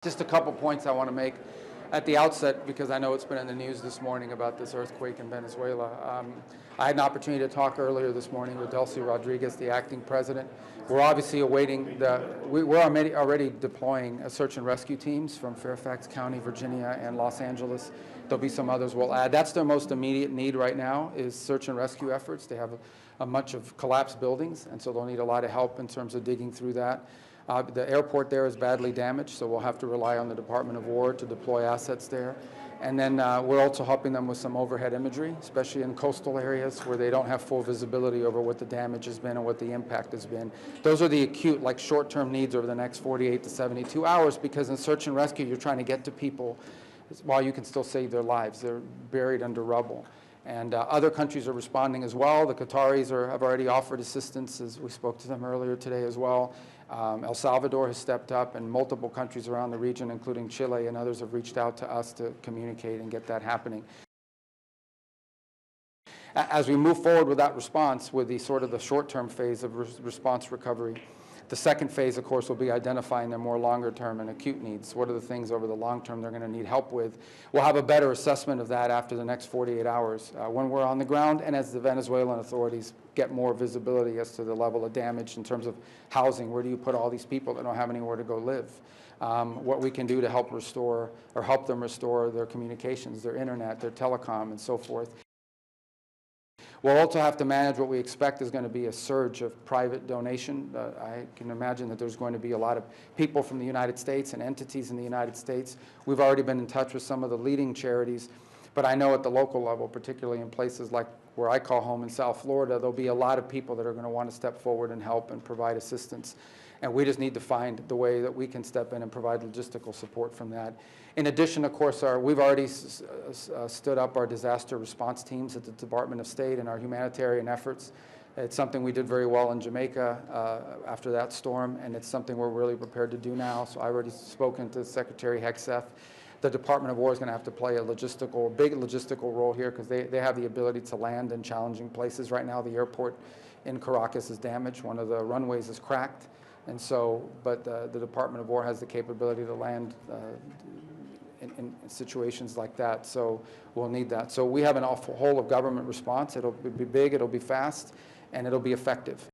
Just a couple points I want to make at the outset, because I know it's been in the news this morning about this earthquake in Venezuela. I had an opportunity to talk earlier this morning with Delcy Rodriguez, the acting president. We're obviously awaiting we're already deploying search and rescue teams from Fairfax County, Virginia, and Los Angeles. There'll be some others we'll add. That's their most immediate need right now, is search and rescue efforts. They have a bunch of collapsed buildings, and so they'll need a lot of help in terms of digging through that. The airport there is badly damaged, so we'll have to rely on the Department of War to deploy assets there. And then we're also helping them with some overhead imagery, especially in coastal areas where they don't have full visibility over what the damage has been and what the impact has been. Those are the acute, like short-term needs over the next 48 to 72 hours, because in search and rescue, you're trying to get to people while you can still save their lives. They're buried under rubble. And other countries are responding as well. The Qataris have already offered assistance, as we spoke to them earlier today as well. El Salvador has stepped up, and multiple countries around the region, including Chile and others, have reached out to us to communicate and get that happening. As we move forward with that response, with the sort of the short-term phase of response recovery, the second phase, of course, will be identifying their more longer-term and acute needs. What are the things over the long term they're going to need help with? We'll have a better assessment of that after the next 48 hours when we're on the ground, and as the Venezuelan authorities get more visibility as to the level of damage in terms of housing. Where do you put all these people that don't have anywhere to go live? What we can do to help restore, or help them restore, their communications, their internet, their telecom, and so forth. We'll also have to manage what we expect is going to be a surge of private donation. I can imagine that there's going to be a lot of people from the United States and entities in the United States. We've already been in touch with some of the leading charities, but I know at the local level, particularly in places like where I call home in South Florida, there'll be a lot of people that are going to want to step forward and help and provide assistance. And we just need to find the way that we can step in and provide logistical support from that. In addition, of course, we've already stood up our disaster response teams at the Department of State and our humanitarian efforts. It's something we did very well in Jamaica after that storm, and it's something we're really prepared to do now. So I've already spoken to Secretary Hegseth. The Department of War is going to have to play a big logistical role here, because they have the ability to land in challenging places. Right now, the airport in Caracas is damaged. One of the runways is cracked. And so, but the Department of War has the capability to land in situations like that. So we'll need that. So we have an whole of government response. It'll be big, it'll be fast, and it'll be effective.